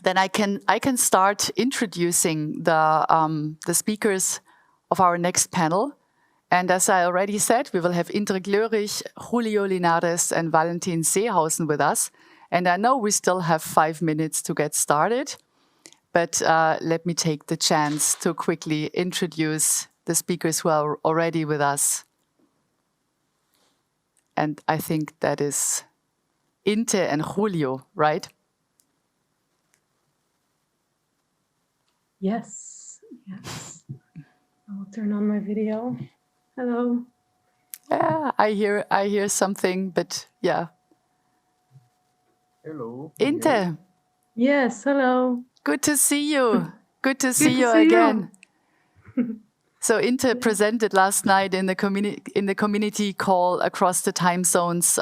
then I can start introducing the speakers of our next panel. And as I already said, we will have Inte, Gloerich, Julio, Linares, and Valentin Seehausen with us. And I know we still have 5 minutes to get started, but let me take the chance to quickly introduce the speakers who are already with us. And I think that is Inte and Julio, right? Yes. I'll turn on my video. Hello. Yeah, I hear something, but yeah. Hello. Inte. Yes, hello. Good to see you. Good to see you again. So Inte presented last night in the community call across the time zones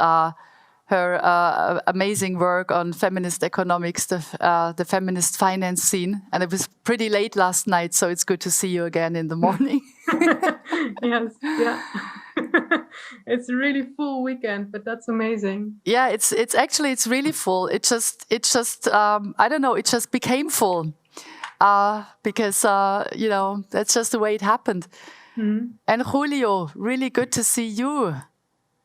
her amazing work on feminist economics, the feminist finance scene. And it was pretty late last night, so it's good to see you again in the morning. Yes, yeah. It's a really full weekend, but that's amazing. Yeah, it's really full. It just I don't know, it just became full. Because, that's just the way it happened. Mm-hmm. And Julio, really good to see you.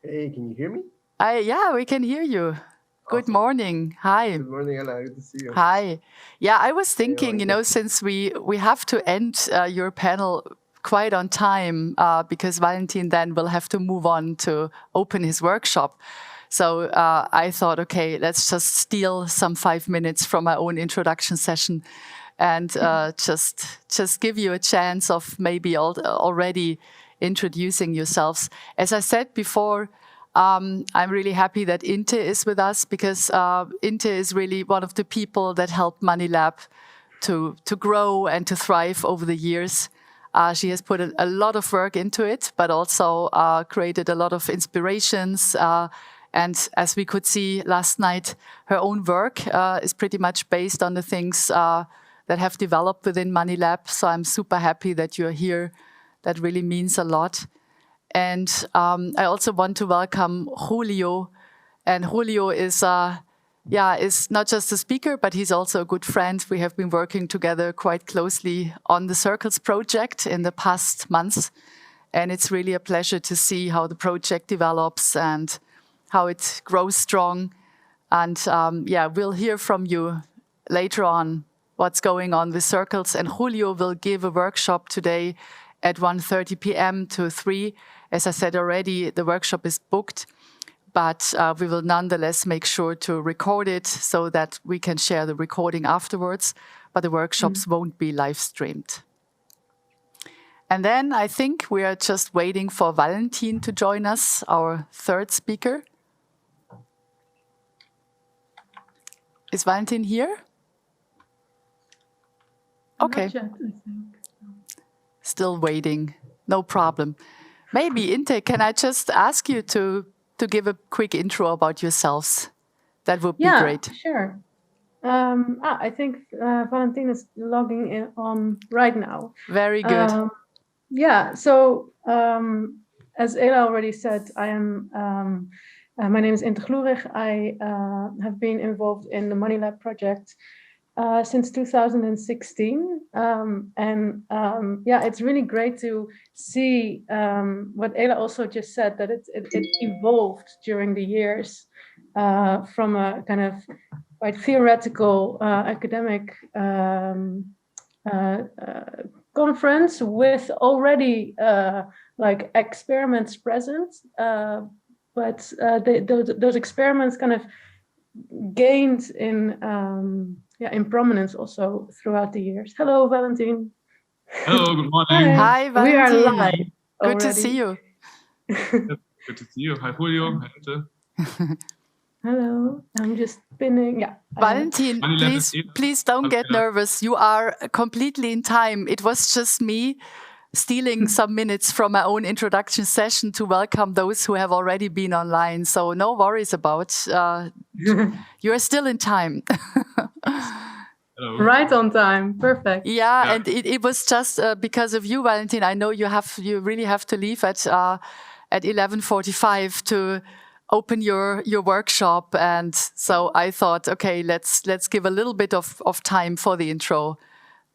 Hey, can you hear me? Yeah, we can hear you. Awesome. Good morning. Hi. Good morning, Ella. Good to see you. Hi. Yeah, I was thinking, since we have to end your panel quite on time because Valentin then will have to move on to open his workshop. So I thought, okay, let's just steal some 5 minutes from my own introduction session and just give you a chance of maybe already introducing yourselves. As I said before, I'm really happy that Inte is with us because Inte is really one of the people that helped MoneyLab to grow and to thrive over the years. She has put a lot of work into it, but also created a lot of inspirations. And as we could see last night, her own work is pretty much based on the things that have developed within MoneyLab. So I'm super happy that you're here. That really means a lot. And I also want to welcome Julio. And Julio is not just a speaker, but he's also a good friend. We have been working together quite closely on the Circles project in the past months. And it's really a pleasure to see how the project develops and how it grows strong. And we'll hear from you later on what's going on with Circles. And Julio will give a workshop today at 1:30 p.m. to 3. As I said already, the workshop is booked, but we will nonetheless make sure to record it so that we can share the recording afterwards, but the workshops won't be live streamed. And then I think we are just waiting for Valentin to join us, our third speaker. Is Valentin here? Okay. Not yet, I think. Still waiting. No problem. Maybe, Inte, can I just ask you to give a quick intro about yourselves? That would be great. Yeah, sure. I think Valentin is logging in on right now. Very good. So as Ela already said, I am. My name is Inte Gloerich. I have been involved in the MoneyLab project since 2016. It's really great to see what Ela also just said, that it evolved during the years from a kind of quite theoretical academic conference with already like experiments present. But those experiments kind of gained in prominence also throughout the years. Hello, Valentin. Hello, good morning. Hi, Valentin. We are live. Good to see you. Good to see you. Hi, Julio. Hi, Inte. Hello. I'm just pinning. Yeah. Valentin, please don't get nervous. You are completely in time. It was just me stealing some minutes from my own introduction session to welcome those who have already been online. So no worries about. You're still in time. Hello. Right on time. Perfect. Yeah, and it was just because of you, Valentin. I know you really have to leave at 11:45 to open your workshop. And so I thought, okay, let's give a little bit of time for the intro,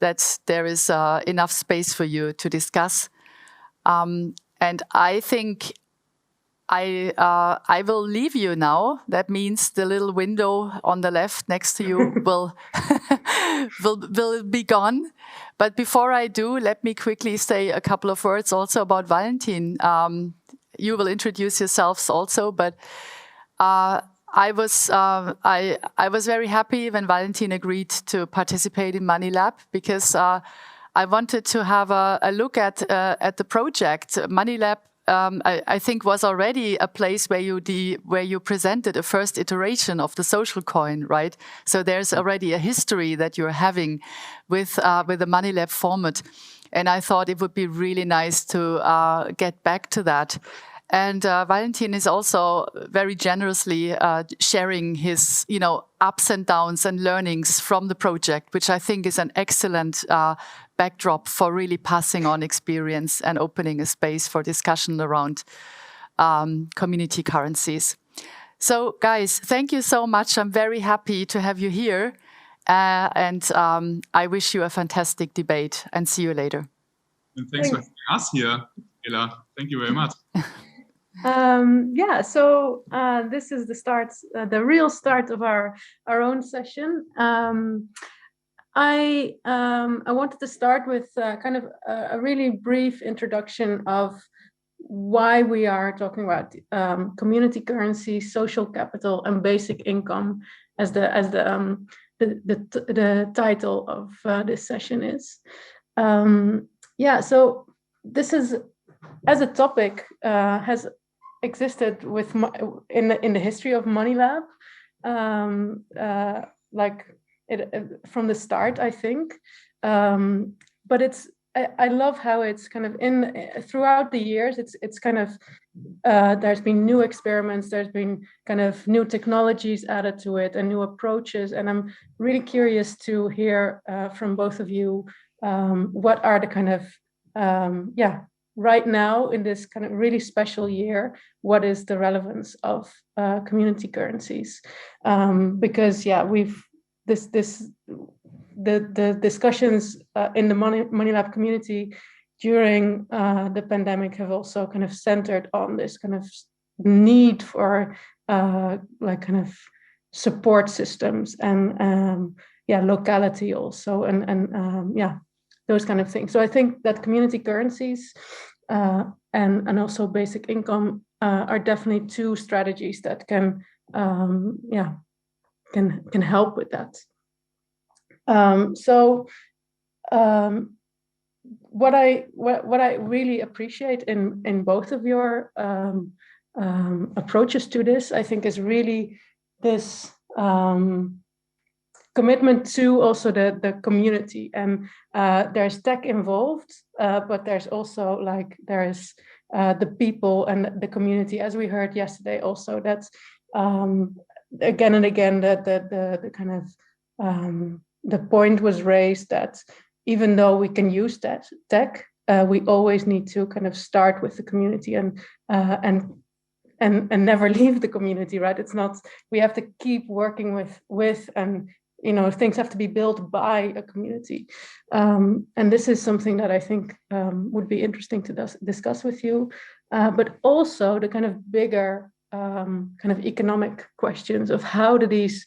that there is enough space for you to discuss. And I think I will leave you now. That means the little window on the left next to you will be gone. But before I do, let me quickly say a couple of words also about Valentin. You will introduce yourselves also, but I was very happy when Valentin agreed to participate in MoneyLab, because I wanted to have a look at the project. MoneyLab, I think, was already a place where you presented a first iteration of the social coin, right? So there's already a history that you're having with the MoneyLab format, and I thought it would be really nice to get back to that. And Valentin is also very generously sharing his, ups and downs and learnings from the project, which I think is an excellent backdrop for really passing on experience and opening a space for discussion around community currencies. So, guys, thank you so much. I'm very happy to have you here. And I wish you a fantastic debate, and see you later. And thanks for having us here, Ella. Thank you very much. So this is the start, the real start of our own session. I wanted to start with kind of a really brief introduction of why we are talking about community currency, social capital, and basic income as the title of this session is. So this is, as a topic, has existed in the history of MoneyLab, from the start, I think. But I love how it's kind of throughout the years. It's kind of there's been new experiments. There's been kind of new technologies added to it and new approaches. And I'm really curious to hear from both of you what are the kind of right now, in this kind of really special year, what is the relevance of community currencies? Because the discussions in the MoneyLab community during the pandemic have also kind of centered on this kind of need for kind of support systems and locality also, and those kind of things. So I think that community currencies and also basic income are definitely two strategies that can help with that. What I really appreciate in both of your approaches to this, I think, is really this commitment to also the community, and there's tech involved, but there's also there's the people and the community, as we heard yesterday also. That's again and again that the kind of the point was raised that even though we can use that tech, we always need to kind of start with the community and never leave the community, right? It's not, we have to keep working with and things have to be built by a community. And this is something that I think would be interesting to discuss with you, but also the kind of bigger kind of economic questions of how do these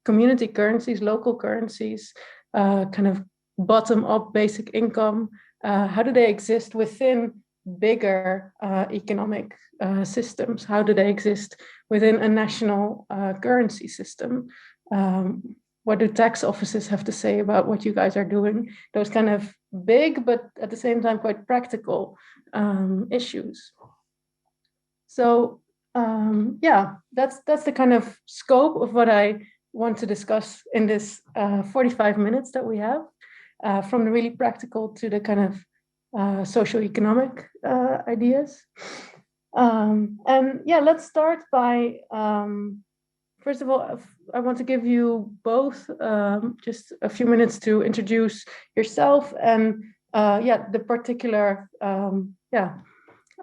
community currencies, local currencies, kind of bottom-up basic income, how do they exist within bigger economic systems? How do they exist within a national currency system? What do tax offices have to say about what you guys are doing? Those kind of big, but at the same time quite practical issues. So that's the kind of scope of what I want to discuss in this 45 minutes that we have, from the really practical to the kind of socioeconomic ideas. Let's start by first of all, I want to give you both just a few minutes to introduce yourself and the particular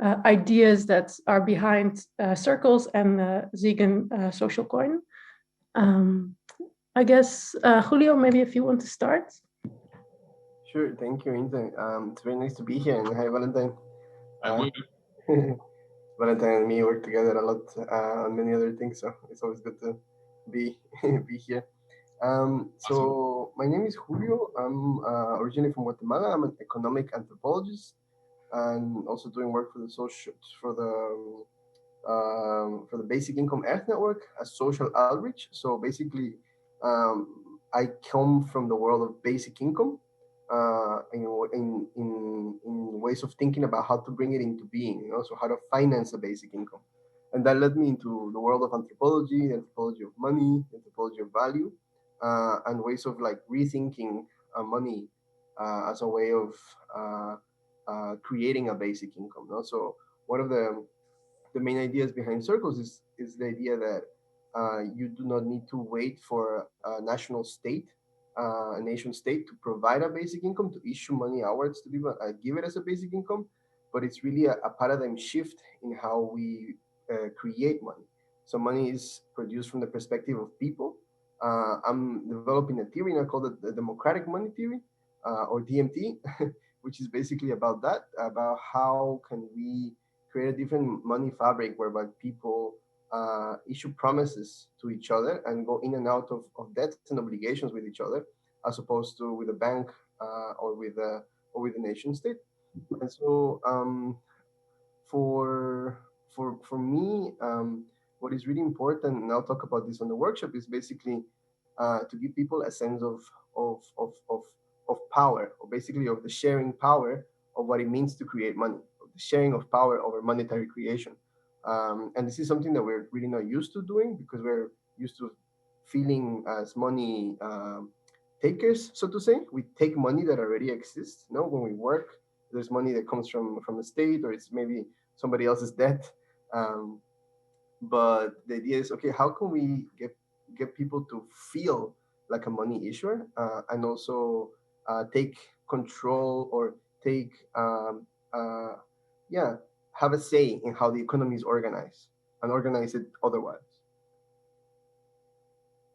ideas that are behind circles and the Ziegen social coin. I guess, Julio, maybe if you want to start. Sure, thank you, Inte. It's very nice to be here, and hi, Valentin. Valentin and me work together a lot on many other things, so it's always good to be be here. So my name is Julio. I'm originally from Guatemala. I'm an economic anthropologist, and also doing work for the Basic Income Earth Network as social outreach. So basically, I come from the world of basic income, in ways of thinking about how to bring it into being. So how to finance a basic income, and that led me into the world of anthropology, the anthropology of money, the anthropology of value, and ways of like rethinking money as a way of creating a basic income. So one of the main ideas behind circles is the idea that you do not need to wait for a national state, a nation state, to provide a basic income, to issue money outwards to people, give it as a basic income, but it's really a paradigm shift in how we create money. So money is produced from the perspective of people. I'm developing a theory now called the democratic money theory, or DMT, which is basically about that, about how can we create a different money fabric whereby people issue promises to each other and go in and out of debts and obligations with each other, as opposed to with a bank or with a nation state. And so for me, what is really important, and I'll talk about this on the workshop, is basically to give people a sense of power, or basically of the sharing power of what it means to create money, the sharing of power over monetary creation. And this is something that we're really not used to doing, because we're used to feeling as money takers, so to say. We take money that already exists. When we work, there's money that comes from the state, or it's maybe somebody else's debt. But the idea is, okay, how can we get people to feel like a money issuer, and also take control, or take have a say in how the economy is organized, and organize it otherwise.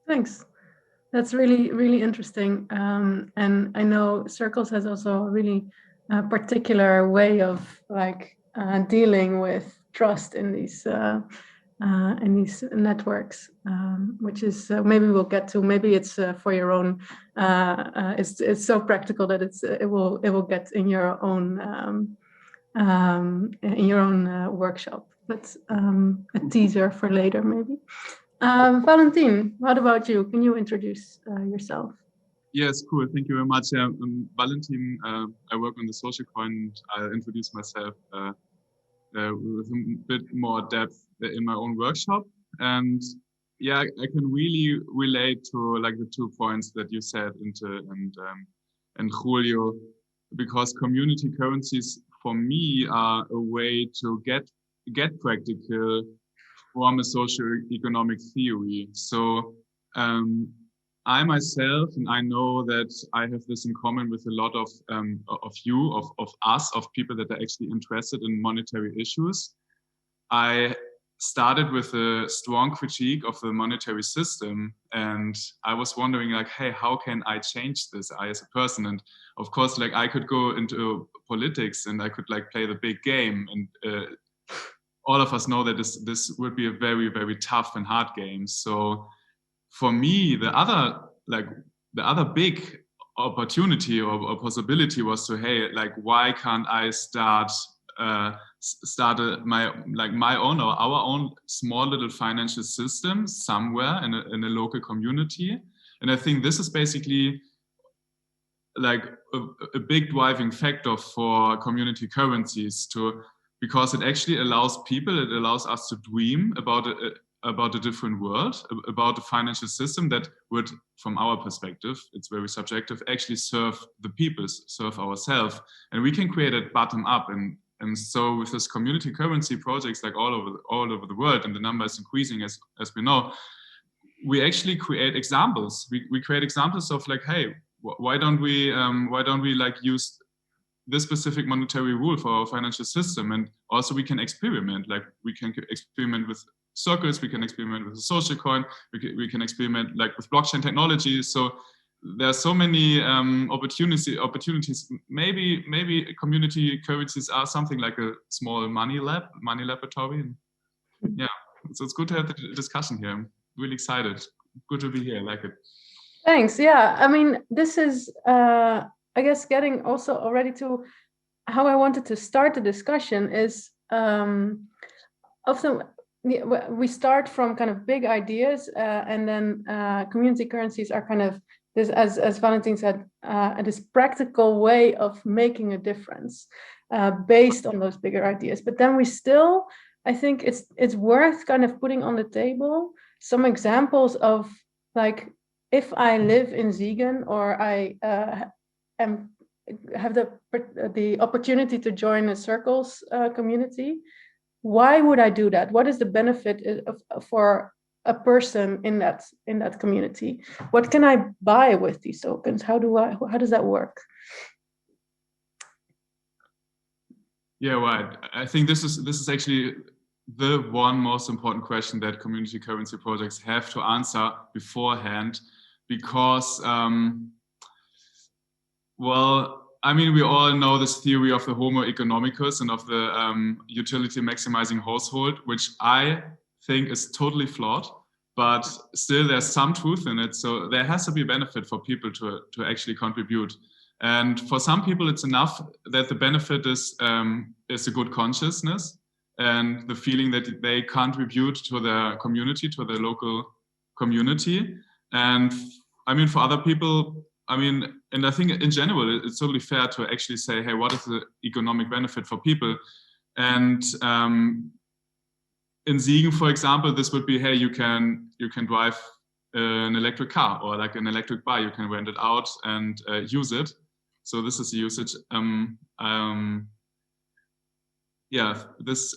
Thanks. That's really, really interesting. And I know Circles has also a really particular way of dealing with trust in these networks, which is maybe we'll get to. Maybe it's for your own. It's so practical that it will get in your own workshop. That's a teaser for later, maybe. Valentin, what about you? Can you introduce yourself? Yes, cool. Thank you very much. I'm Valentin. I work on the social coin. I'll introduce myself with a bit more depth in my own workshop. And yeah, I can really relate to like the 2 points that you said, Inte and Julio, because community currencies for me are a way to get practical from a socio-economic theory. So I myself, and I know that I have this in common with a lot of you, of us, of people that are actually interested in monetary issues. I started with a strong critique of the monetary system, and I was wondering, like, hey, how can I change this, I as a person? And of course, like, I could go into politics and I could like play the big game, and all of us know that this would be a very, very tough and hard game. So for me, the other big opportunity or possibility was to, hey, like, why can't I start my own or our own small little financial system somewhere in a local community? And I think this is basically like a big driving factor for community currencies, because it actually allows people, it allows us to dream about a different world, about a financial system that would, from our perspective, it's very subjective, actually serve the people, serve ourselves. And we can create it bottom up. And so with this community currency projects like all over the world, and the number is increasing as we know, we actually create examples. We create examples of like, hey, why don't we like use this specific monetary rule for our financial system. And also we can experiment, like we can experiment with circles, we can experiment with a social coin, we can experiment like with blockchain technology. So there are so many opportunities. Maybe community currencies are something like a small money laboratory. And yeah, so it's good to have the discussion here. I'm really excited. Good to be here. I like it. Thanks. Yeah, I mean, this is, I guess, getting also already to how I wanted to start the discussion is often we start from kind of big ideas, and then community currencies are kind of this, as Valentin said, this practical way of making a difference based on those bigger ideas. But then we still, I think it's worth kind of putting on the table some examples of, like, if I live in Siegen or I have the opportunity to join a Circles community, why would I do that? What is the benefit for a person in that community? What can I buy with these tokens? How does that work? Yeah, right. I think this is actually the one most important question that community currency projects have to answer beforehand, because well, I mean, we all know this theory of the Homo economicus and of the utility maximizing household, which I think is totally flawed, but still there's some truth in it. So there has to be a benefit for people to actually contribute. And for some people, it's enough that the benefit is a good consciousness and the feeling that they contribute to their community, to their local community. And I mean, for other people, I mean, and I think in general, it's totally fair to actually say, hey, what is the economic benefit for people? And in Siegen, for example, this would be, hey, you can drive an electric car or like an electric bike. You can rent it out and use it. So this is the usage. Yeah, this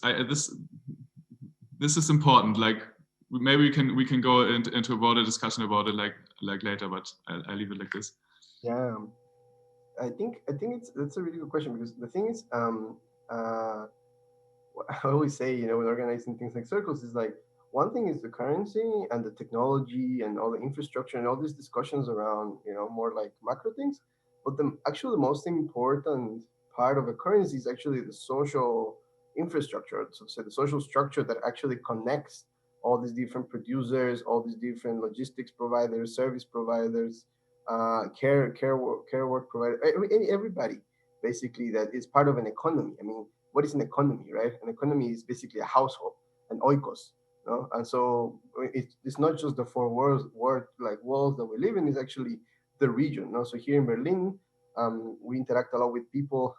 is important. Like maybe we can go into a broader discussion about it like later, but I leave it like this. Yeah, I think that's a really good question, because the thing is, I always say, you know, when organizing things like Circles, is like, one thing is the currency and the technology and all the infrastructure and all these discussions around, you know, more like macro things. But the most important part of a currency is actually the social infrastructure. So the social structure that actually connects all these different producers, all these different logistics providers, service providers, care work provider, everybody basically that is part of an economy. I mean, what is an economy, right? An economy is basically a household, an oikos. No? And so it's not just the four walls that we live in, it's actually the region. No? So here in Berlin, we interact a lot with people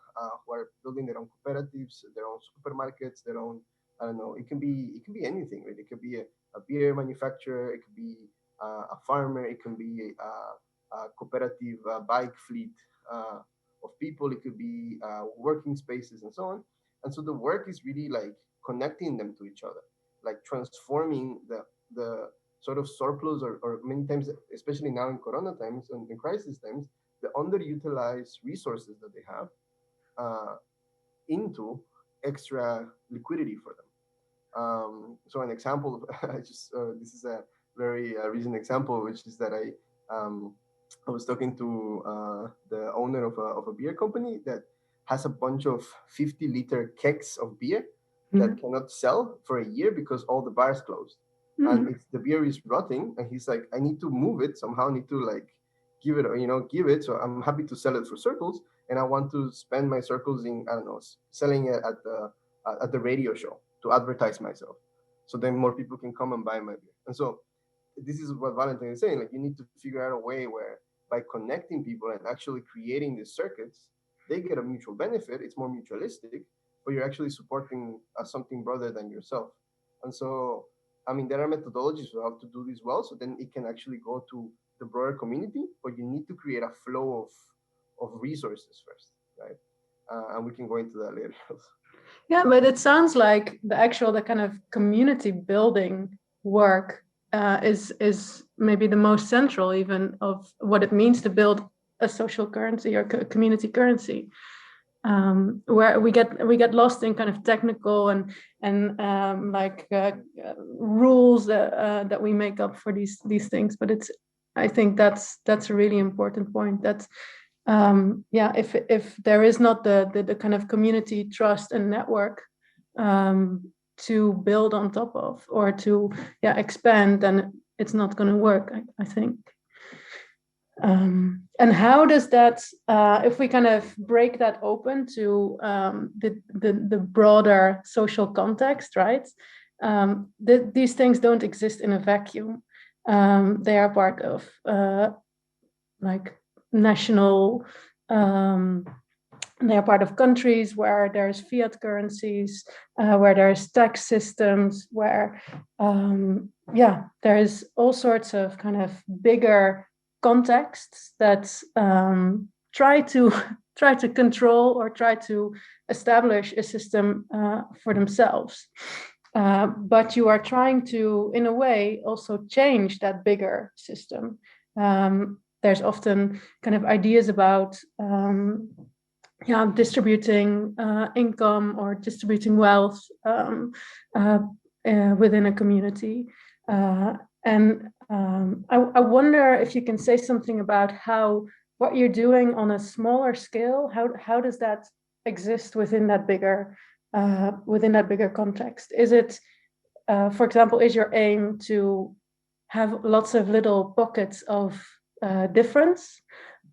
who are building their own cooperatives, their own supermarkets, their own, I don't know, it can be anything, right? It could be a beer manufacturer, it could be a farmer, it can be a cooperative bike fleet of people, it could be working spaces and so on. And so the work is really like connecting them to each other, like transforming the sort of surplus or many times, especially now in Corona times and in crisis times, the underutilized resources that they have into extra liquidity for them. So an example, this is a very recent example, which is that I was talking to the owner of a beer company that has a bunch of 50-liter kegs of beer that cannot sell for a year because all the bars closed. And the beer is rotting, and he's like, I need to move it somehow, I need to like give it. So I'm happy to sell it for Circles, and I want to spend my Circles in, I don't know, selling it at the radio show to advertise myself. So then more people can come and buy my beer. And so this is what Valentin is saying, like you need to figure out a way where by connecting people and actually creating these circuits, they get a mutual benefit. It's more mutualistic, but you're actually supporting something broader than yourself. And so, I mean, there are methodologies for how to do this well, so then it can actually go to the broader community, but you need to create a flow of resources first, right? And we can go into that later. Yeah, but it sounds like the kind of community building work is maybe the most central even of what it means to build a social currency or community currency. where we get lost in kind of technical and rules that we make up for these things. But I think that's a really important point. That if there is not the kind of community trust and network to build on top of, or to expand, then it's not going to work, I think. And how does that, if we kind of break that open to the broader social context, right? These things don't exist in a vacuum. They are part of like national, they are part of countries where there's fiat currencies, where there's tax systems, where there is all sorts of kind of bigger contexts that try to control or try to establish a system for themselves. But you are trying to, in a way, also change that bigger system. There's often kind of ideas about distributing income or distributing wealth within a community. And I wonder if you can say something about how what you're doing on a smaller scale, how does that exist within that bigger context? Is it, for example, is your aim to have lots of little pockets of difference,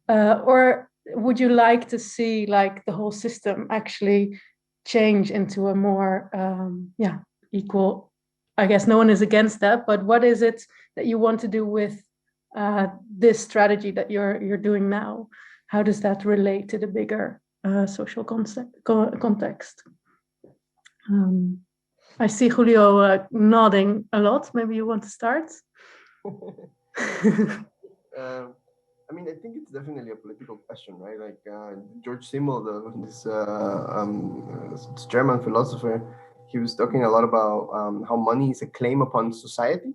or would you like to see like the whole system actually change into a more equal? I guess no one is against that, but what is it that you want to do with this strategy that you're doing now? How does that relate to the bigger social context? I see Julio nodding a lot. Maybe you want to start? I mean, I think it's definitely a political question, right? Like George Simmel, this German philosopher, he was talking a lot about how money is a claim upon society,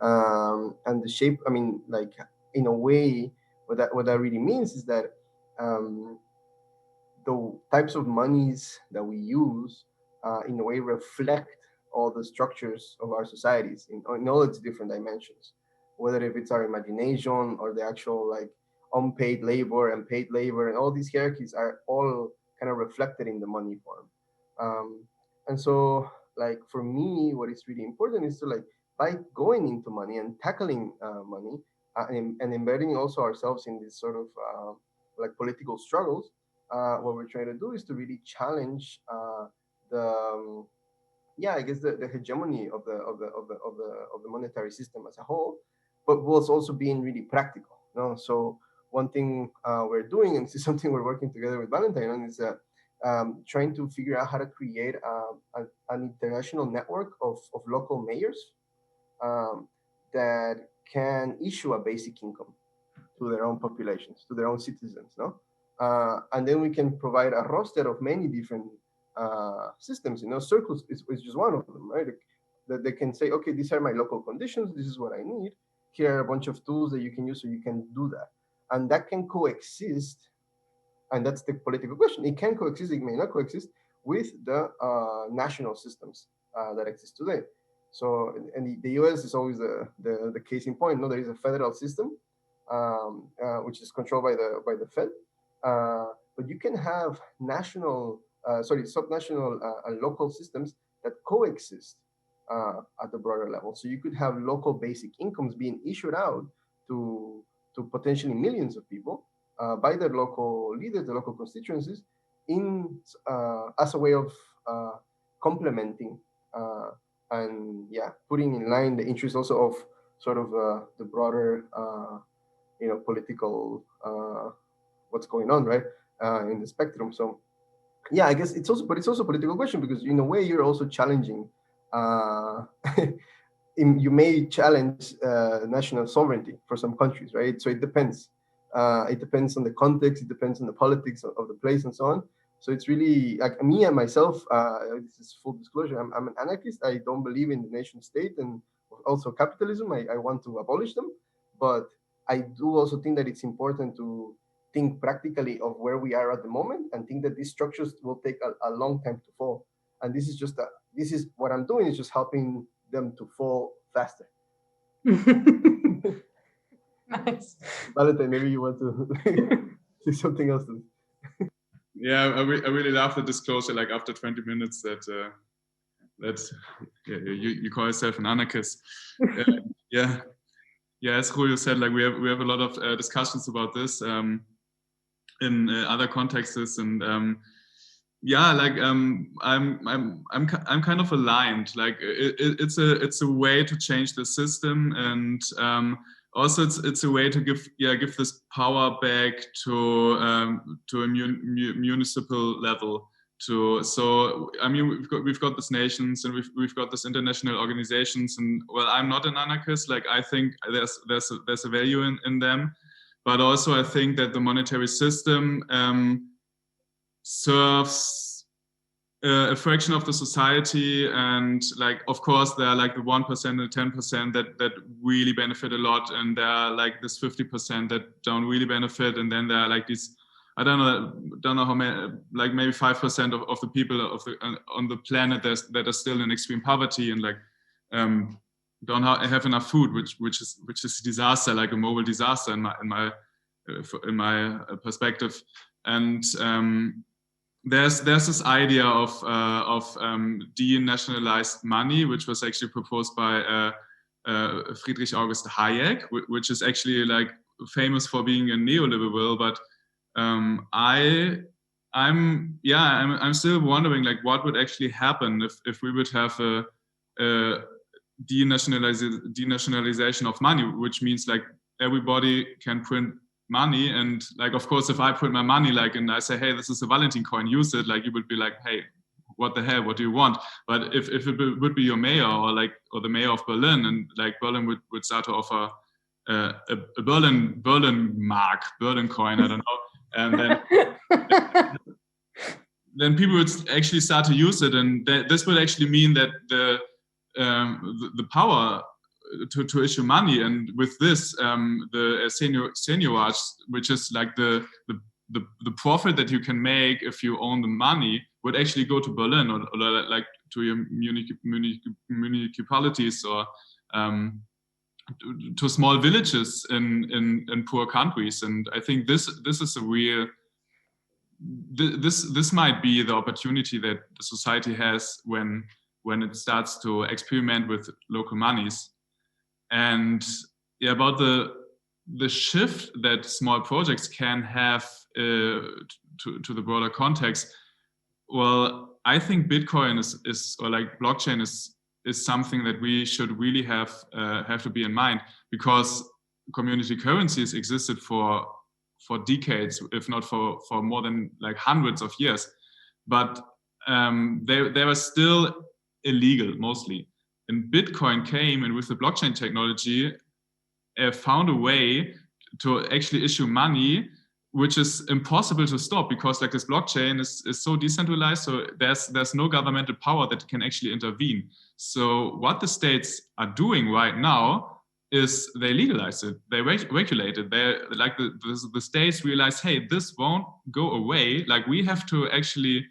and the shape. I mean, like in a way, what that really means is that the types of monies that we use, in a way, reflect all the structures of our societies in all its different dimensions. Whether if it's our imagination or the actual like unpaid labor and paid labor, and all these hierarchies are all kind of reflected in the money form. And so like for me, what is really important is to like, by going into money and tackling money and embedding also ourselves in this sort of like political struggles, what we're trying to do is to really challenge the I guess the hegemony of the monetary system as a whole, but whilst also being really practical. You know? So one thing we're doing, and this is something we're working together with Valentin on, is trying to figure out how to create an international network of local mayors that can issue a basic income to their own populations, to their own citizens. No? And then we can provide a roster of many different systems. You know, circles is just one of them, right? That they can say, okay, these are my local conditions, this is what I need, here are a bunch of tools that you can use so you can do that. And that can coexist, and that's the political question. It can coexist, it may not coexist with the national systems that exist today. So, and the US is always the case in point. No, there is a federal system, which is controlled by the Fed, but you can have subnational and local systems that coexist at the broader level. So you could have local basic incomes being issued out to potentially millions of people by their local leaders, the local constituencies, as a way of complementing and putting in line the interests also of sort of the broader political what's going on, right, in the spectrum. So I guess it's also a political question, because in a way you're also challenging you may challenge national sovereignty for some countries, right? So it depends. It depends on the context, it depends on the politics of the place and so on. So it's really like me and myself, this is full disclosure, I'm an anarchist. I don't believe in the nation state and also capitalism. I want to abolish them, but I do also think that it's important to think practically of where we are at the moment and think that these structures will take a long time to fall. And this is what I'm doing is just helping them to fall faster. Nice. Valentin, maybe you want to say something else. Yeah, I really love the disclosure. Like after 20 minutes, that you call yourself an anarchist. Yeah. As Julio said, like we have a lot of discussions about this in other contexts, and I'm kind of aligned. Like it's a way to change the system, and also it's a way to give this power back to a municipal level. So I mean we've got these nations and we've got these international organizations, and well, I'm not an anarchist. Like I think there's a value in them, but also I think that the monetary system serves a fraction of the society, and like of course there are like the 1% and the 10% that really benefit a lot, and there are like this 50% that don't really benefit, and then there are like these I don't know how many, like maybe 5% of the people on the planet that are still in extreme poverty and like don't have enough food, which is a disaster, like a moral disaster in my perspective. And there's this idea of denationalized money, which was actually proposed by Friedrich August Hayek, which is actually like famous for being a neoliberal, but I'm still wondering like what would actually happen if we would have a denationalization of money, which means like everybody can print money, and like of course if I print my money like and I say, hey, this is a Valentin coin, use it, like you would be like, hey, what the hell, what do you want? But if it would be your mayor or the mayor of Berlin, and like Berlin would start to offer a Berlin coin, I don't know, and then people would actually start to use it, and this would actually mean that the power to issue money, and with this the seigniorage, which is like the profit that you can make if you own the money, would actually go to Berlin or like to your municipalities or to small villages in poor countries. And I think this is a real this might be the opportunity that the society has when it starts to experiment with local monies. And yeah, about the shift that small projects can have to the broader context. Well, I think Bitcoin is or like blockchain is something that we should really have to be in mind, because community currencies existed for decades, if not for more than like hundreds of years, but they were still illegal mostly. And Bitcoin came, and with the blockchain technology found a way to actually issue money, which is impossible to stop, because like this blockchain is so decentralized, so there's no governmental power that can actually intervene. So what the states are doing right now is they legalize it, they regulate it. They like the states realize, hey, this won't go away. Like we have to actually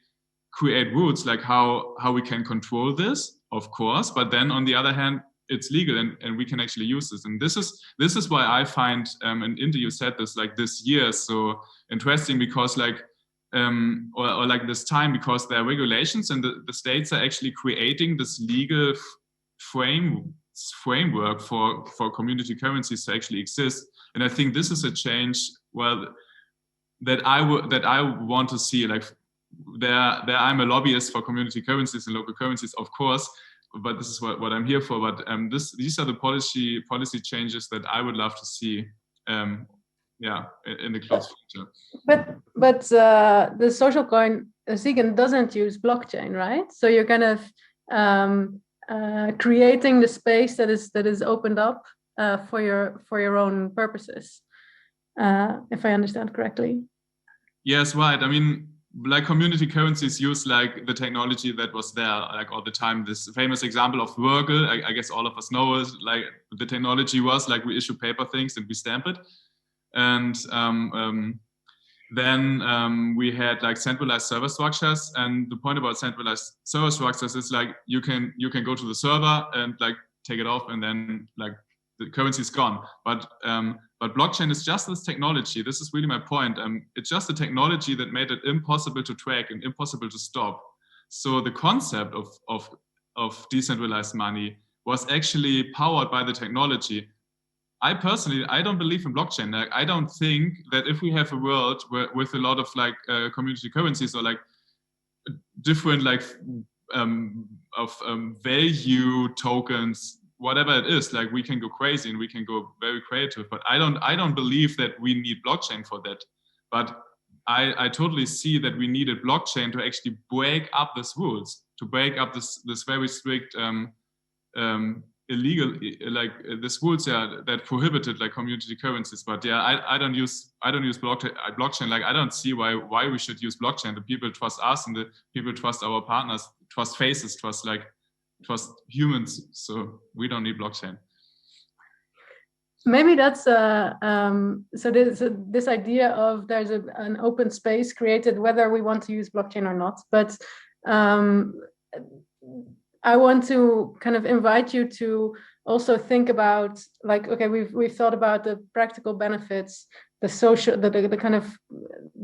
create rules, like how we can control this, of course, but then on the other hand, it's legal and we can actually use this. And this is why I find, and Inte, you said this, like this year so interesting, because like, or like this time, because there are regulations and the states are actually creating this legal framework for community currencies to actually exist. And I think this is a change, well, that I want to see. Like there I'm a lobbyist for community currencies and local currencies, of course, but this is what I'm here for. But these are the policy changes that I would love to see, in the close future. But the social coin Seehausen doesn't use blockchain, right? So you're kind of creating the space that is opened up for your own purposes, if I understand correctly. Yes, right. I mean, like community currencies use like the technology that was there like all the time. This famous example of Wörgl, I guess all of us know, is like the technology was like we issue paper things and we stamp it. And Then we had like centralized server structures, and the point about centralized server structures is like you can go to the server and like take it off, and then like the currency is gone. But blockchain is just this technology. This is really my point. It's just a technology that made it impossible to track and impossible to stop. So the concept of decentralized money was actually powered by the technology. I personally, I don't believe in blockchain. Like, I don't think that if we have a world with a lot of like community currencies or like different like value tokens, whatever it is, like we can go crazy and we can go very creative. But I don't believe that we need blockchain for that. But I totally see that we needed blockchain to actually break up these rules, to break up this very strict illegal like these rules that prohibited like community currencies. But yeah, I don't use blockchain. Like I don't see why we should use blockchain. The people trust us, and the people trust our partners, trust faces, trust humans. So we don't need blockchain. Maybe that's so this idea of there's an open space created whether we want to use blockchain or not. But I want to kind of invite you to also think about, like, okay, we've thought about the practical benefits, the social, the kind of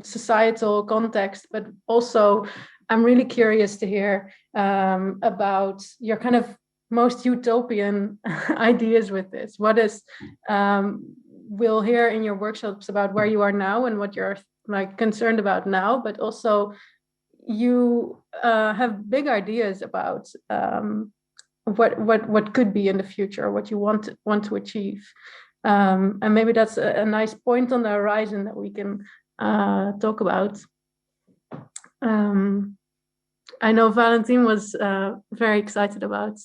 societal context, but also I'm really curious to hear about your kind of most utopian ideas with this. What is we'll hear in your workshops about where you are now and what you're like concerned about now, but also you have big ideas about what could be in the future, what you want to achieve, and maybe that's a nice point on the horizon that we can talk about. I know Valentin was very excited about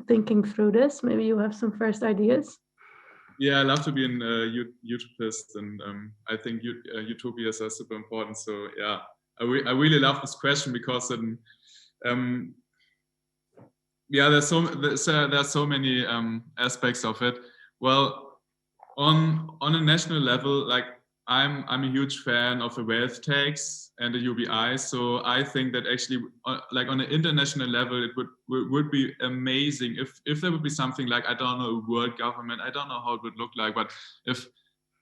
thinking through this. Maybe you have some first ideas. Yeah, I love to be an utopist, and I think utopias are super important. So yeah. I really love this question because yeah, there's so many aspects of it. Well, on a national level, like I'm a huge fan of a wealth tax and a UBI. So I think that actually, like on an international level, it would be amazing if there would be something like, I don't know, a world government. I don't know how it would look like, but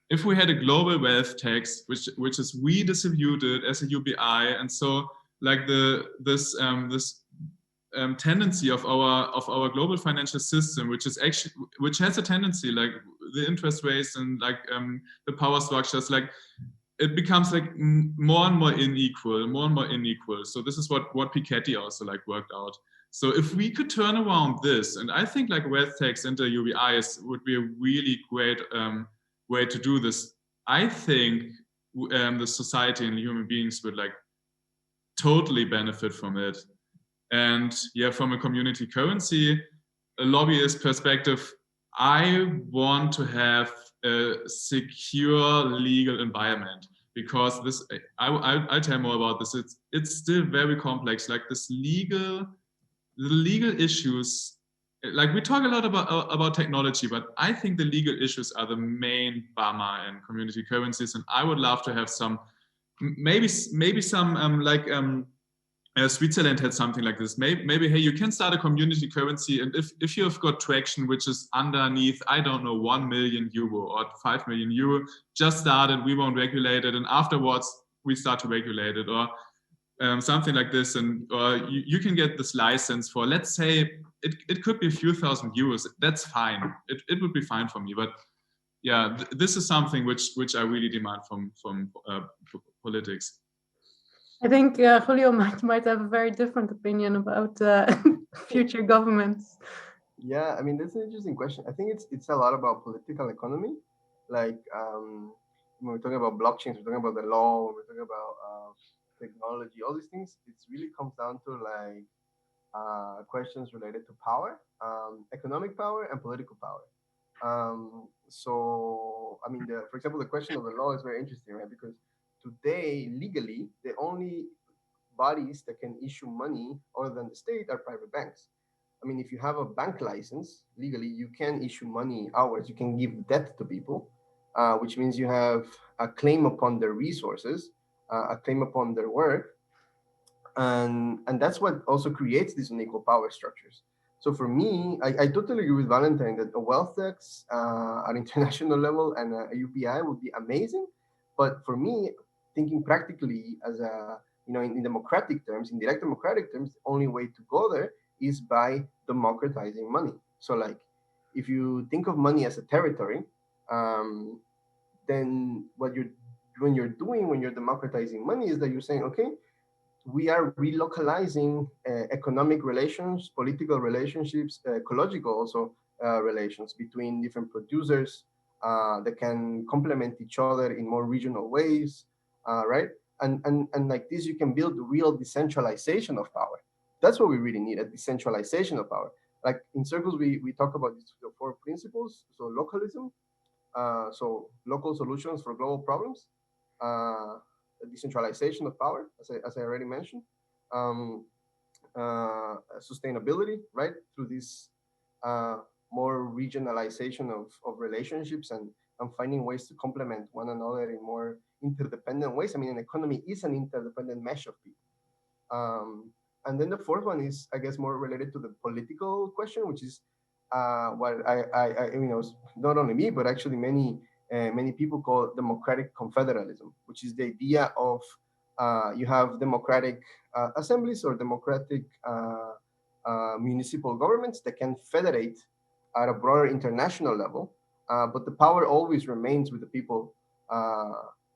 if we had a global wealth tax, which is redistributed as a UBI, and so like this tendency of our global financial system, which has a tendency, like the interest rates and like the power structures, like it becomes like more and more unequal. So this is what Piketty also like worked out. So if we could turn around this, and I think like wealth tax into UBIs would be a really great way to do this. I think the society and human beings would like totally benefit from it. And yeah, from a community currency, a lobbyist perspective, I want to have a secure legal environment, because this I'll tell more about this. It's still very complex. Like the legal issues. Like we talk a lot about technology, but I think the legal issues are the main bummer in community currencies, and I would love to have some, maybe some Switzerland had something like this. Maybe hey, you can start a community currency, and if you have got traction which is underneath, I don't know, 1 million euro or 5 million euro, just start it. We won't regulate it, and afterwards we start to regulate it, or something like this, and you can get this license for, let's say, it could be a few thousand euros. That's fine. It would be fine for me. But yeah, this is something which I really demand from politics. I think Julio might have a very different opinion about future governments. Yeah, I mean, that's an interesting question. I think it's a lot about political economy. Like when we're talking about blockchains, we're talking about the law, we're talking about technology, all these things. It really comes down to like questions related to power, economic power and political power. So, I mean, for example, the question of the law is very interesting, right? Because today, legally, the only bodies that can issue money other than the state are private banks. I mean, if you have a bank license, legally, you can issue money hours, you can give debt to people. which means you have a claim upon their resources, a claim upon their work, and that's what also creates these unequal power structures. So for me, I totally agree with Valentin that a wealth tax at international level and a UPI would be amazing. But for me, thinking practically as a, in democratic terms, in direct democratic terms, the only way to go there is by democratizing money. So like, if you think of money as a territory, then when you're democratizing money is that you're saying, okay, we are relocalizing economic relations, political relationships, ecological also relations between different producers that can complement each other in more regional ways, right? And like this, you can build real decentralization of power. That's what we really need, a decentralization of power. Like in circles, we talk about these four principles. So localism, so local solutions for global problems, decentralization of power, as I already mentioned, um, sustainability, right, through this more regionalization of relationships and finding ways to complement one another in more interdependent ways. I mean, an economy is an interdependent mesh of people. And then the fourth one is, I guess, more related to the political question, which is what I not only me, but actually many people call democratic confederalism, which is the idea of you have democratic assemblies or democratic municipal governments that can federate at a broader international level, but the power always remains with the people.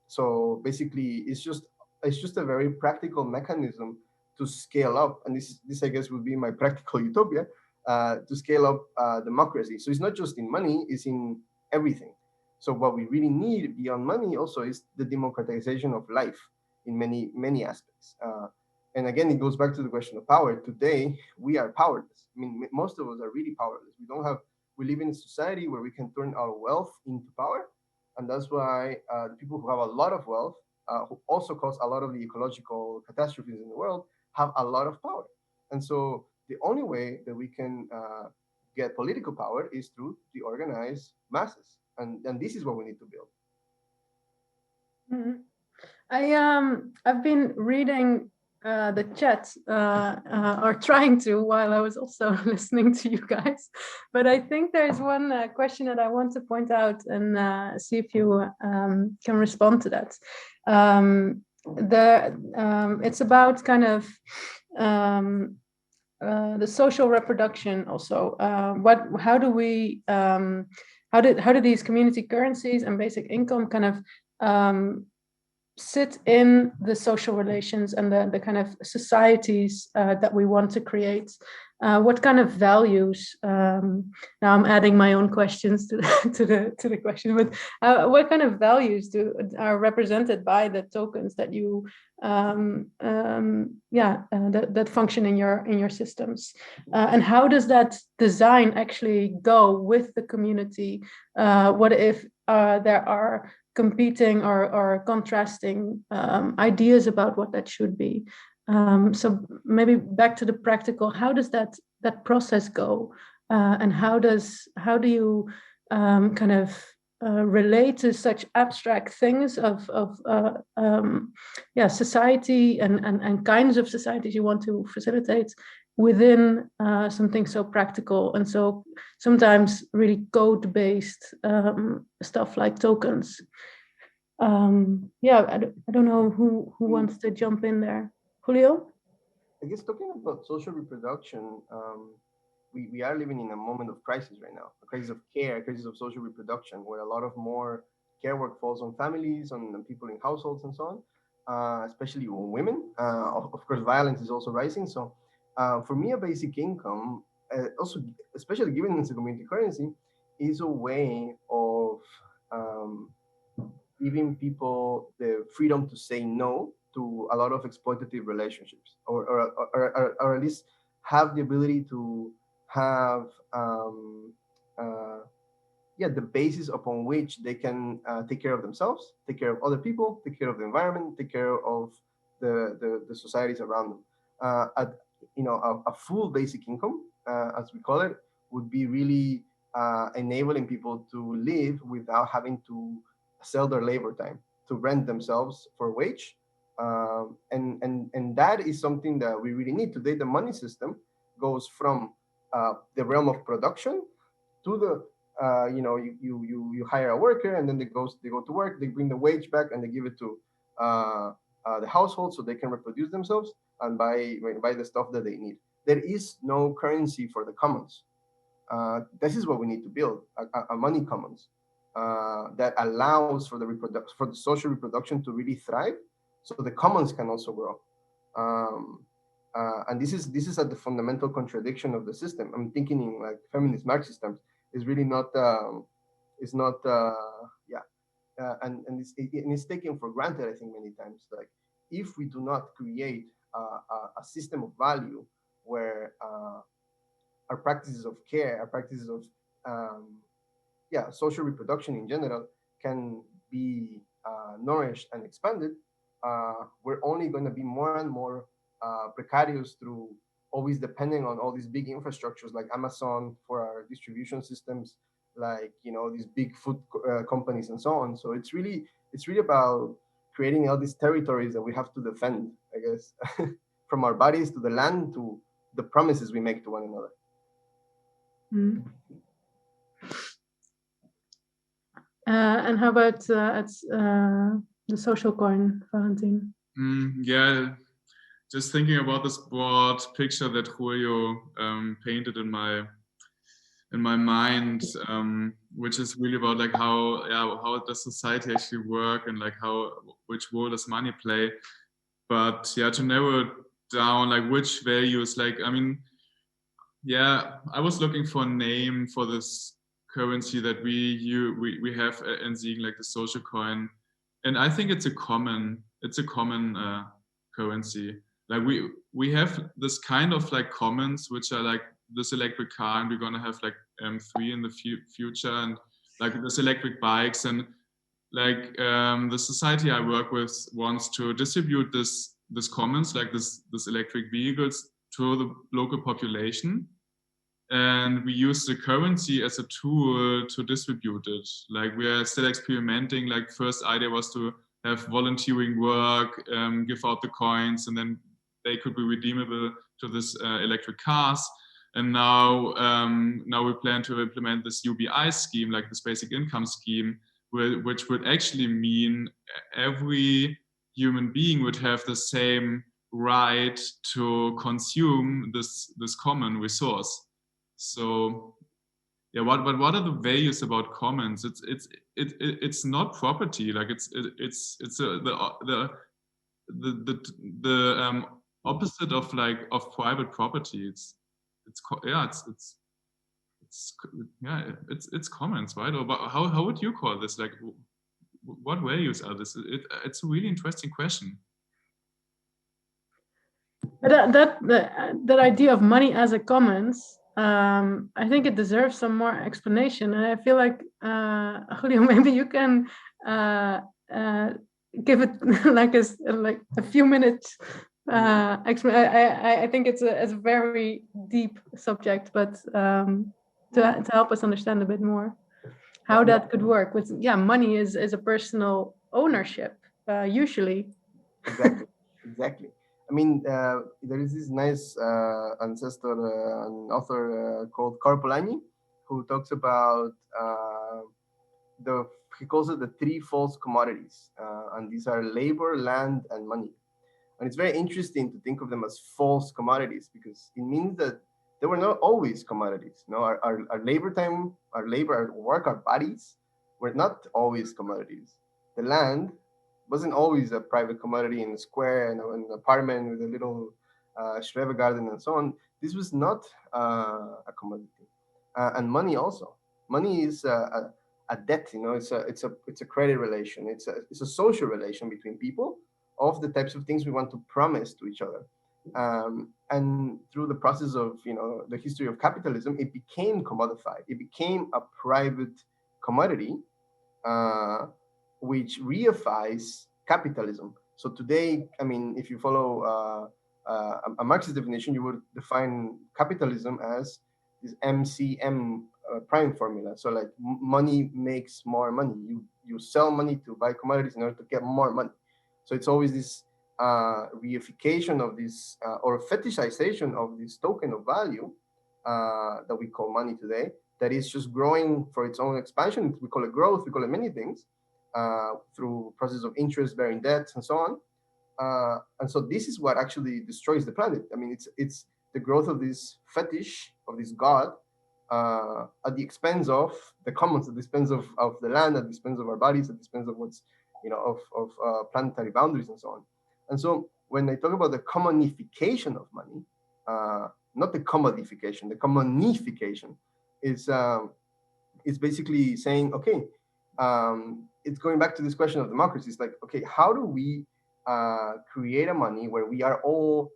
So basically, it's just a very practical mechanism to scale up, and this I guess would be my practical utopia, to scale up democracy. So it's not just in money; it's in everything. So what we really need beyond money also is the democratization of life in many aspects. And again, it goes back to the question of power. Today, we are powerless. I mean, most of us are really powerless. We live in a society where we can turn our wealth into power, and that's why the people who have a lot of wealth, who also cause a lot of the ecological catastrophes in the world, have a lot of power. And so the only way that we can get political power is through the organized masses, and this is what we need to build. I've been reading the chat or trying to while I was also listening to you guys, but I think there's one question that I want to point out and see if you can respond to that. It's about kind of the social reproduction also. How do these community currencies and basic income kind of sit in the social relations and the kind of societies that we want to create? What kind of values? Now I'm adding my own questions to the question, but what kind of values are represented by the tokens that you that function in your systems, and how does that design actually go with the community? What if there are competing or contrasting ideas about what that should be? So maybe back to the practical, how does that process go, and how do you kind of relate to such abstract things of society and kinds of societies you want to facilitate within something so practical and so sometimes really code-based stuff like tokens? I don't know who wants to jump in there. Julio? I guess talking about social reproduction, we are living in a moment of crisis right now, a crisis of care, a crisis of social reproduction, where a lot of more care work falls on families, on people in households and so on, especially on women. Of course, violence is also rising. So for me, a basic income, also, especially given it's a community currency, is a way of giving people the freedom to say no to a lot of exploitative relationships, or at least have the ability to have the basis upon which they can take care of themselves, take care of other people, take care of the environment, take care of the societies around them. A full basic income, as we call it, would be really enabling people to live without having to sell their labor time, to rent themselves for wage. And that is something that we really need. Today, the money system goes from the realm of production to the you hire a worker, and then they go to work, they bring the wage back, and they give it to the household so they can reproduce themselves and buy the stuff that they need. There is no currency for the commons. This is what we need to build: a money commons that allows for the social reproduction to really thrive, so the commons can also grow. And this is at the fundamental contradiction of the system. I'm thinking in like feminist Marxist terms. Is really not and it's taken for granted, I think, many times. Like, if we do not create a system of value where our practices of care, our practices of social reproduction in general can be nourished and expanded, we're only going to be more and more precarious through always depending on all these big infrastructures like Amazon for our distribution systems, like these big food companies and so on. So it's really about creating all these territories that we have to defend, I guess, from our bodies to the land to the promises we make to one another. Mm. And how about the social coin, Valentin? Just thinking about this broad picture that Julio painted in my mind, which is really about like how does society actually work, and like which role does money play. But to narrow it down, like which values, like I was looking for a name for this currency that we have in Siegen, like the social coin, and I think it's a common currency. Like we have this kind of like commons, which are like this electric car, and we're gonna have like 3 in the future, and like this electric bikes, and like the society I work with wants to distribute this commons, like this electric vehicles, to the local population, and we use the currency as a tool to distribute it. Like we are still experimenting. Like first idea was to have volunteering work, give out the coins, and then they could be redeemable to this electric cars. And now we plan to implement this UBI scheme, like this basic income scheme, which would actually mean every human being would have the same right to consume this common resource. So what are the values about commons? It's not property. Like it's the opposite of private property. It's commons, right? Or how would you call this? Like, what values are this? It's a really interesting question. But that idea of money as a commons, I think it deserves some more explanation, and I feel like Julio, maybe you can give it like a few minutes. I think it's a very deep subject, but to help us understand a bit more how that could work with money is a personal ownership usually. Exactly. I mean, there is this nice ancestor and author called Carpolani, who talks about he calls it the 3 false commodities, and these are labor, land, and money. And it's very interesting to think of them as false commodities, because it means that they were not always commodities. Our labor time, our labor, our work, our bodies were not always commodities. The land wasn't always a private commodity in a square and an apartment with a little Schreber garden and so on. This was not a commodity. And money also. Money is a debt. It's a credit relation. It's a social relation between people of the types of things we want to promise to each other. And through the process of the history of capitalism, it became commodified. It became a private commodity, which reifies capitalism. So today, I mean, if you follow a Marxist definition, you would define capitalism as this MCM prime formula. So like money makes more money. you sell money to buy commodities in order to get more money. So it's always this reification of this or fetishization of this token of value that we call money today, that is just growing for its own expansion. We call it growth, we call it many things, through process of interest-bearing debts and so on. And so this is what actually destroys the planet. I mean, it's the growth of this fetish, of this god, at the expense of the commons, at the expense of the land, at the expense of our bodies, at the expense of what's, of planetary boundaries and so on. And so when I talk about the commonification of money, not the commodification, the commonification is basically saying, okay, it's going back to this question of democracy. It's like, okay, how do we create a money where we are all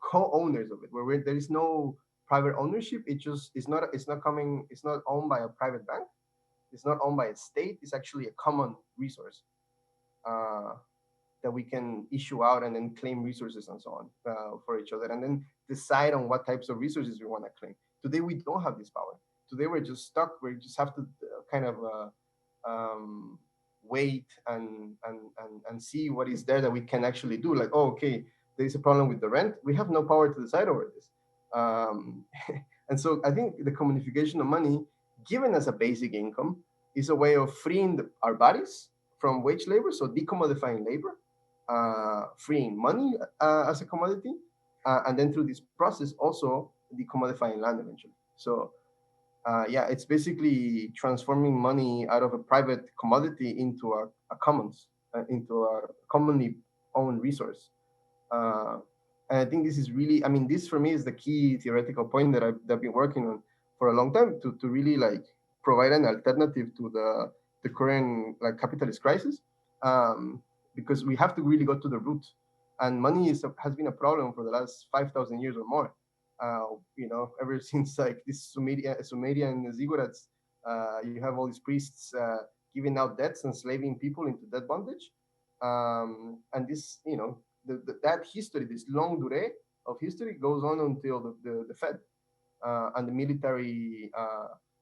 co-owners of it, where there is no private ownership? It's not owned by a private bank. It's not owned by a state. It's actually a common resource that we can issue out and then claim resources and so on for each other, and then decide on what types of resources we want to claim. Today, we don't have this power. Today, we're just stuck. We just have to kind of wait and see what is there that we can actually do. Like, oh, okay, there is a problem with the rent. We have no power to decide over this. And so I think the commodification of money, given as a basic income, is a way of freeing our bodies from wage labor, so decommodifying labor, freeing money as a commodity, and then through this process also decommodifying land eventually. So yeah, it's basically transforming money out of a private commodity into a commons, into a commonly owned resource. And I think this is really, I mean, this for me is the key theoretical point that I've been working on for a long time, to really like provide an alternative to the current like capitalist crisis, because we have to really go to the root. And money has been a problem for the last 5,000 years or more. Ever since like this Sumerian ziggurats, you have all these priests giving out debts, enslaving people into debt bondage, and this, that history, this long durée of history, goes on until the Fed and the military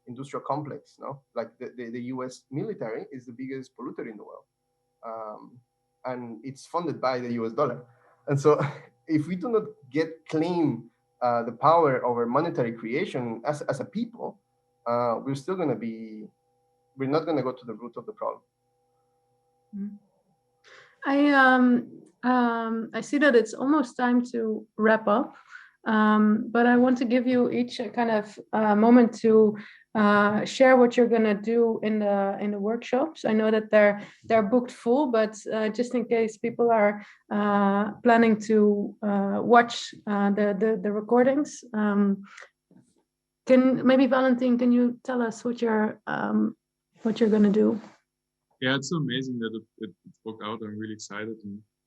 industrial complex. Like the U.S. military is the biggest polluter in the world, and it's funded by the U.S. dollar. And so, if we do not claim the power over monetary creation as a people, we're not going to go to the root of the problem. I see that it's almost time to wrap up, but I want to give you each a kind of moment to share what you're going to do in the workshops. I know that they're booked full, but just in case people are planning to watch the recordings, Valentin, can you tell us what you're going to do? Yeah, it's so amazing that it's booked out. I'm really excited.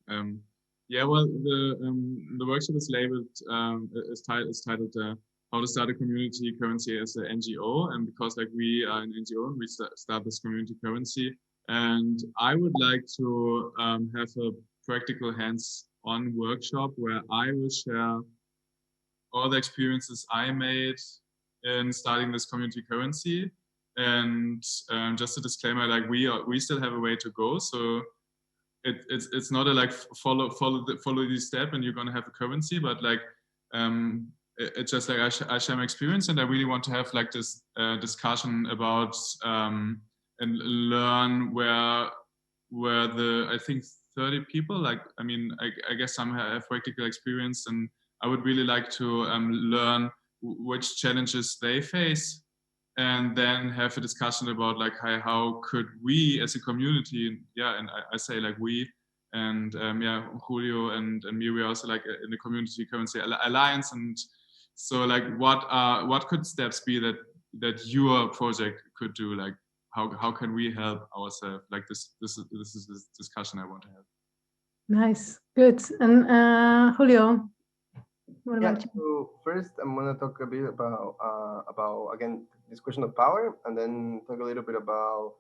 And the workshop is labeled is titled How to Start a Community Currency as an NGO. And because like we are an NGO, we start this community currency. And I would like to have a practical hands-on workshop where I will share all the experiences I made in starting this community currency. And just a disclaimer, like we still have a way to go. So it's not a like follow this step and you're gonna have a currency, but like it's just like I share my experience, and I really want to have like this discussion about and learn where I think 30 people, like I guess some have practical experience, and I would really like to learn which challenges they face, and then have a discussion about like how could we as a community, and I say like we, and Julio and me, we're also like in the Community Currency Alliance, and so like what could steps be that your project could do, like how can we help ourselves, like this is this discussion I want to have. Nice, good. And Julio, what about you? So first, I'm gonna talk a bit about again this question of power, and then talk a little bit about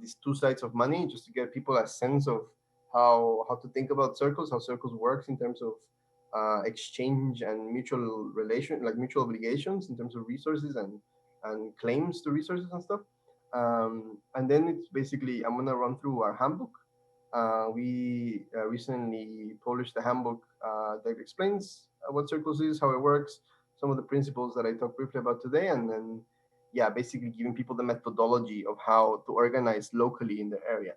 these two sides of money, just to get people a sense of how to think about circles, how circles works in terms of exchange and mutual obligations in terms of resources and claims to resources and stuff. And then it's basically, I'm gonna run through our handbook. We recently published a handbook that explains what Circles is, how it works, some of the principles that I talked briefly about today, and then, yeah, basically giving people the methodology of how to organize locally in their area.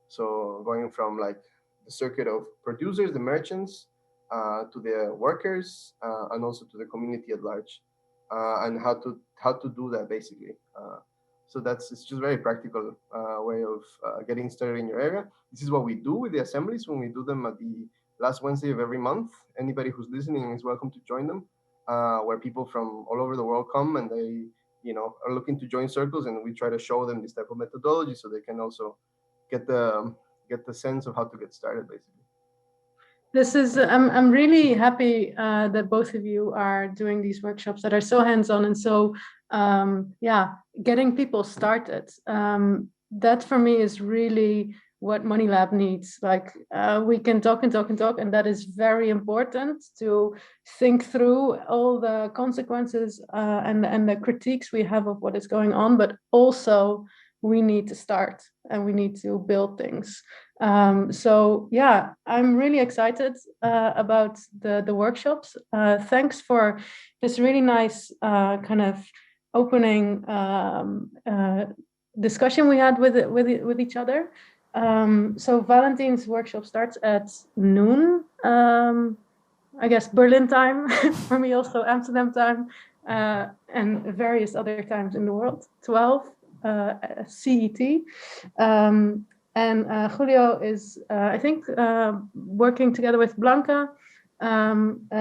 So going from like the circuit of producers, the merchants, to the workers, and also to the community at large, and how to do that basically. So it's just very practical way of getting started in your area. This is what we do with the assemblies when we do them at the last Wednesday of every month. Anybody who's listening is welcome to join them, where people from all over the world come and they, are looking to join Circles, and we try to show them this type of methodology so they can also get the sense of how to get started, basically. This is, I'm really happy that both of you are doing these workshops that are so hands-on and so, getting people started. That for me is really what MoneyLab needs. Like we can talk and talk and talk, and that is very important to think through all the consequences and the critiques we have of what is going on, but also we need to start and we need to build things. So yeah, I'm really excited about the workshops. Thanks for this really nice kind of opening discussion we had with each other. So Valentin's workshop starts at noon, I guess Berlin time, for me also Amsterdam time, and various other times in the world, 12 CET. And Julio is, I think, working together with Blanka,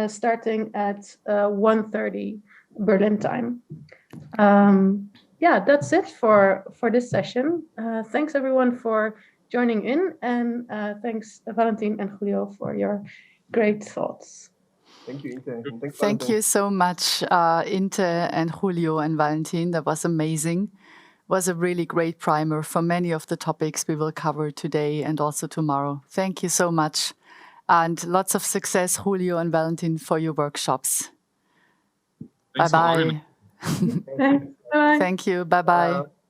starting at 1:30 Berlin time. That's it for this session. Thanks everyone for joining in, and thanks Valentin and Julio for your great thoughts. Thank you, Inte. And thanks, Thank Valentin. you so much, Inte and Julio and Valentin. That was amazing. Was a really great primer for many of the topics we will cover today and also tomorrow. Thank you so much. And lots of success, Julio and Valentin, for your workshops. Thanks for Bye-bye. Thanks. Bye. Thank you. Bye-bye.